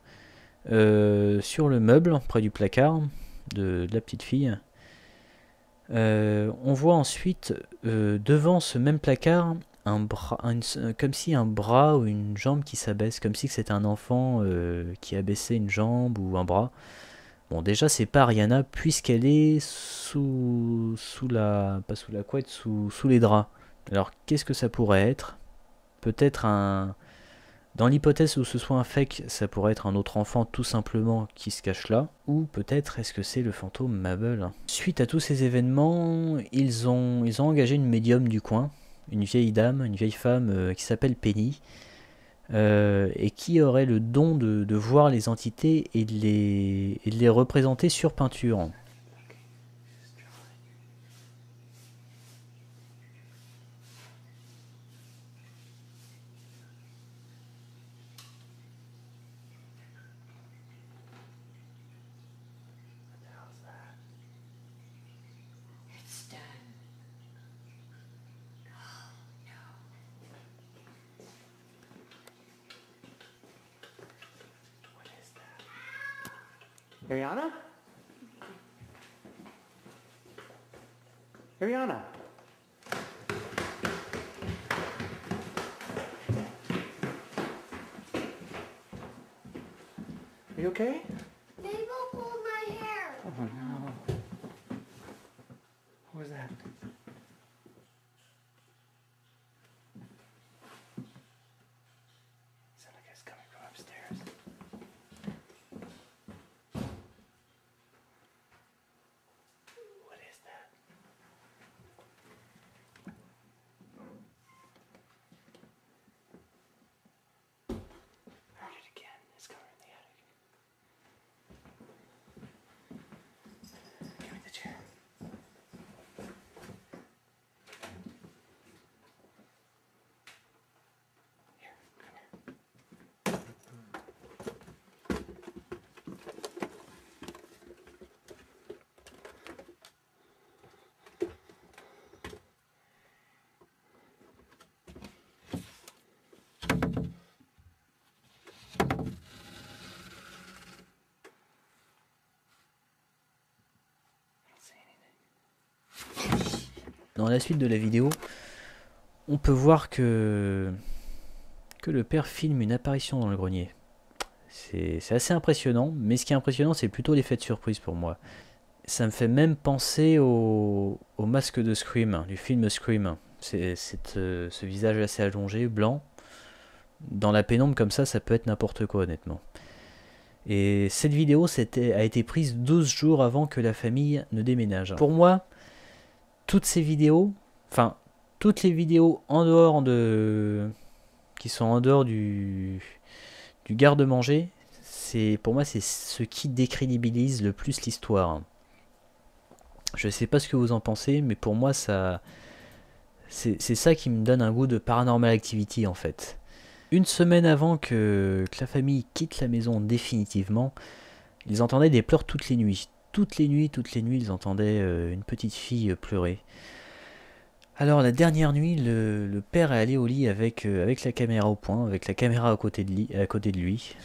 sur le meuble près du placard de la petite fille. On voit ensuite devant ce même placard un bras, comme si un bras ou une jambe qui s'abaisse, comme si c'était un enfant qui abaissait une jambe ou un bras. Bon, déjà c'est pas Ariana puisqu'elle est sous la, pas sous la couette, sous les draps. Alors qu'est-ce que ça pourrait être? Peut-être un... Dans l'hypothèse où ce soit un fake, ça pourrait être un autre enfant tout simplement qui se cache là. Ou peut-être est-ce que c'est le fantôme Mabel? Suite à tous ces événements, ils ont engagé une médium du coin, une vieille dame, une vieille femme qui s'appelle Penny, et qui aurait le don de voir les entités et de les représenter sur peinture. It's done. Ariana? Ariana? Are you okay? Mabel pulled my hair. Oh no. What was that? Sounded like it's coming from upstairs. What is that? I heard it again. It's coming from the attic. Dans la suite de la vidéo, on peut voir que le père filme une apparition dans le grenier. C'est assez impressionnant, mais ce qui est impressionnant, c'est plutôt l'effet de surprise pour moi. Ça me fait même penser au masque de Scream, du film Scream. C'est ce visage assez allongé, blanc. Dans la pénombre comme ça peut être n'importe quoi, honnêtement. Et cette vidéo a été prise 12 jours avant que la famille ne déménage. Pour moi, toutes ces vidéos, enfin, toutes les vidéos en dehors qui sont en dehors du garde-manger, pour moi, c'est ce qui décrédibilise le plus l'histoire. Je sais pas ce que vous en pensez, mais pour moi, c'est ça qui me donne un goût de Paranormal Activity, en fait. Une semaine avant que la famille quitte la maison définitivement, ils entendaient des pleurs toutes les nuits. Toutes les nuits, ils entendaient une petite fille pleurer. Alors la dernière nuit, le père est allé au lit avec la caméra au point, avec la caméra à côté de lui.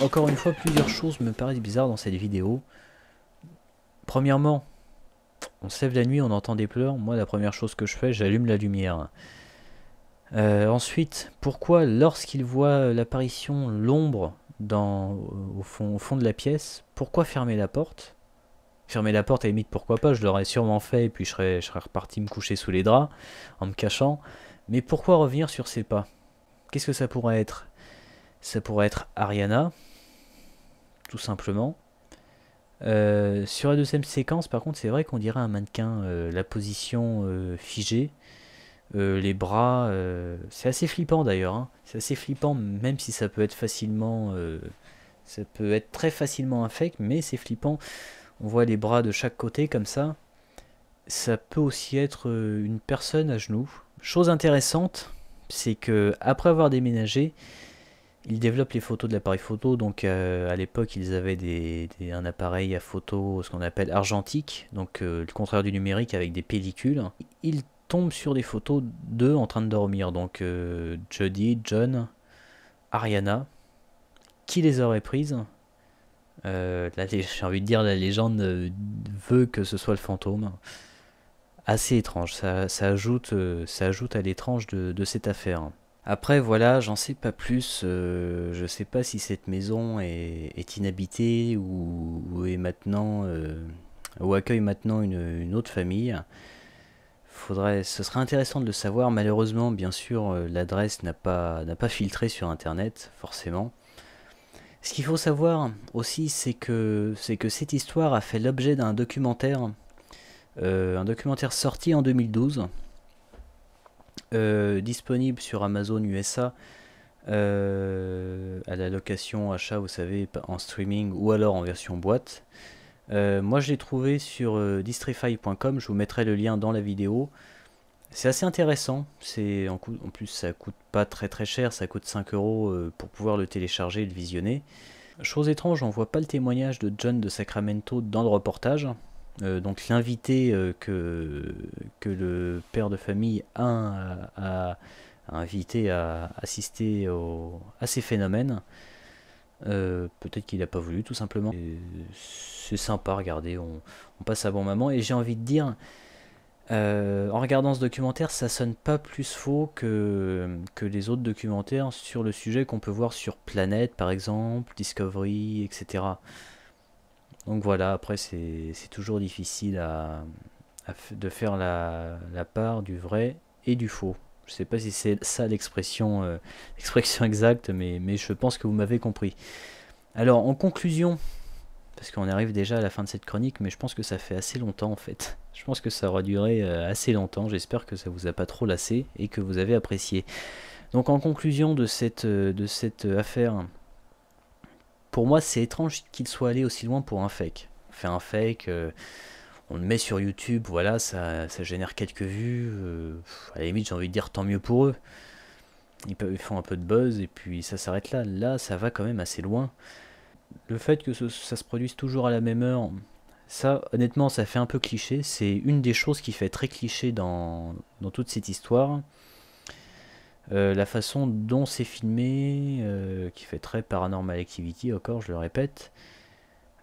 Encore une fois, plusieurs choses me paraissent bizarres dans cette vidéo. Premièrement, on se lève la nuit, on entend des pleurs. Moi, la première chose que je fais, j'allume la lumière. Ensuite, pourquoi lorsqu'il voit l'apparition, l'ombre au fond de la pièce, pourquoi fermer la porte? Fermer la porte, à la limite, pourquoi pas, je l'aurais sûrement fait, et puis je serais reparti me coucher sous les draps, en me cachant. Mais pourquoi revenir sur ses pas? Qu'est-ce que ça pourrait être? Ça pourrait être Ariana, tout simplement. Sur la deuxième séquence, par contre, c'est vrai qu'on dirait un mannequin, la position figée, les bras, c'est assez flippant d'ailleurs, hein. C'est assez flippant, même si ça peut être ça peut être très facilement un fake, mais c'est flippant. On voit les bras de chaque côté comme ça. Ça peut aussi être une personne à genoux. Chose intéressante, c'est que après avoir déménagé, ils développent les photos de l'appareil photo. Donc à l'époque, ils avaient un appareil à photo, ce qu'on appelle argentique, donc le contraire du numérique avec des pellicules. Ils tombent sur des photos d'eux en train de dormir. Donc Jodie, John, Ariana, qui les aurait prises? J'ai envie de dire, la légende veut que ce soit le fantôme. Assez étrange, ça ajoute à l'étrange de cette affaire. Après voilà, j'en sais pas plus, je sais pas si cette maison est inhabitée ou accueille maintenant une autre famille. Ce serait intéressant de le savoir. Malheureusement, bien sûr, l'adresse n'a pas filtré sur internet, forcément. Ce qu'il faut savoir aussi, c'est que cette histoire a fait l'objet d'un documentaire, sorti en 2012, disponible sur Amazon USA, à la location achat, vous savez, en streaming ou alors en version boîte. Moi je l'ai trouvé sur distrify.com, je vous mettrai le lien dans la vidéo. C'est assez intéressant, en plus ça coûte pas très cher, ça coûte 5 € pour pouvoir le télécharger et le visionner. Chose étrange, on voit pas le témoignage de John de Sacramento dans le reportage. Donc l'invité que le père de famille a invité à assister à ces phénomènes. Peut-être qu'il n'a pas voulu, tout simplement. C'est sympa, regardez, on passe un bon moment. Et j'ai envie de dire, en regardant ce documentaire, ça sonne pas plus faux que les autres documentaires sur le sujet qu'on peut voir sur Planète, par exemple, Discovery, etc. Donc voilà, après c'est toujours difficile de faire la part du vrai et du faux. Je sais pas si c'est ça l'expression exacte, mais je pense que vous m'avez compris. Alors en conclusion parce qu'on arrive déjà à la fin de cette chronique, mais je pense que ça fait assez longtemps en fait. Je pense que ça aura duré assez longtemps, j'espère que ça vous a pas trop lassé et que vous avez apprécié. Donc en conclusion de cette affaire, pour moi c'est étrange qu'il soit allé aussi loin pour un fake. On fait un fake, on le met sur YouTube, voilà, ça génère quelques vues, à la limite j'ai envie de dire tant mieux pour eux. Ils font un peu de buzz et puis ça s'arrête là. Là ça va quand même assez loin. Le fait que ça se produise toujours à la même heure, ça honnêtement ça fait un peu cliché. C'est une des choses qui fait très cliché dans toute cette histoire. La façon dont c'est filmé, qui fait très Paranormal Activity, encore je le répète.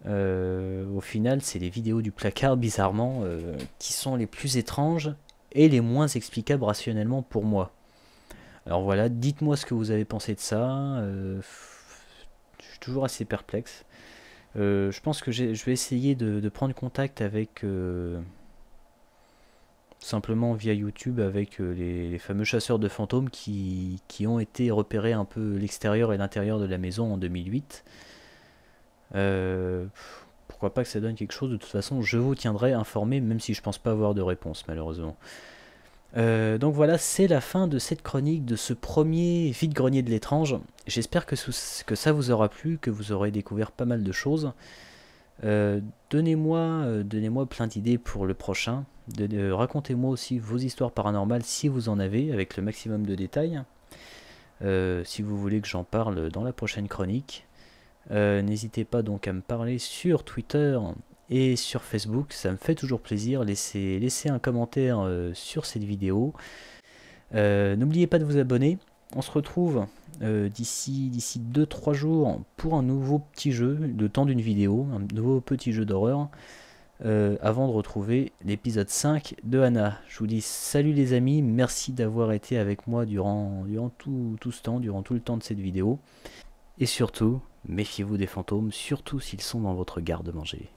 Au final c'est les vidéos du placard bizarrement qui sont les plus étranges et les moins explicables rationnellement pour moi. Alors voilà, dites-moi ce que vous avez pensé de ça. Je suis toujours assez perplexe. Je pense que je vais essayer de prendre contact avec simplement via YouTube avec les fameux chasseurs de fantômes qui ont été repérer un peu l'extérieur et l'intérieur de la maison en 2008. Pourquoi pas que ça donne quelque chose. De toute façon je vous tiendrai informé, même si je pense pas avoir de réponse malheureusement. Donc voilà, c'est la fin de cette chronique, de ce premier vide-grenier de l'étrange. J'espère que ça vous aura plu, que vous aurez découvert pas mal de choses. Donnez-moi plein d'idées pour le prochain. Racontez-moi aussi vos histoires paranormales si vous en avez, avec le maximum de détails. Si vous voulez que j'en parle dans la prochaine chronique. N'hésitez pas donc à me parler sur Twitter et sur Facebook, ça me fait toujours plaisir. Laissez un commentaire sur cette vidéo. N'oubliez pas de vous abonner. On se retrouve d'ici 2-3 jours pour un nouveau petit jeu, le temps d'une vidéo, un nouveau petit jeu d'horreur, avant de retrouver l'épisode 5 de Anna. Je vous dis salut les amis, merci d'avoir été avec moi durant tout ce temps, durant tout le temps de cette vidéo. Et surtout, méfiez-vous des fantômes, surtout s'ils sont dans votre garde-manger.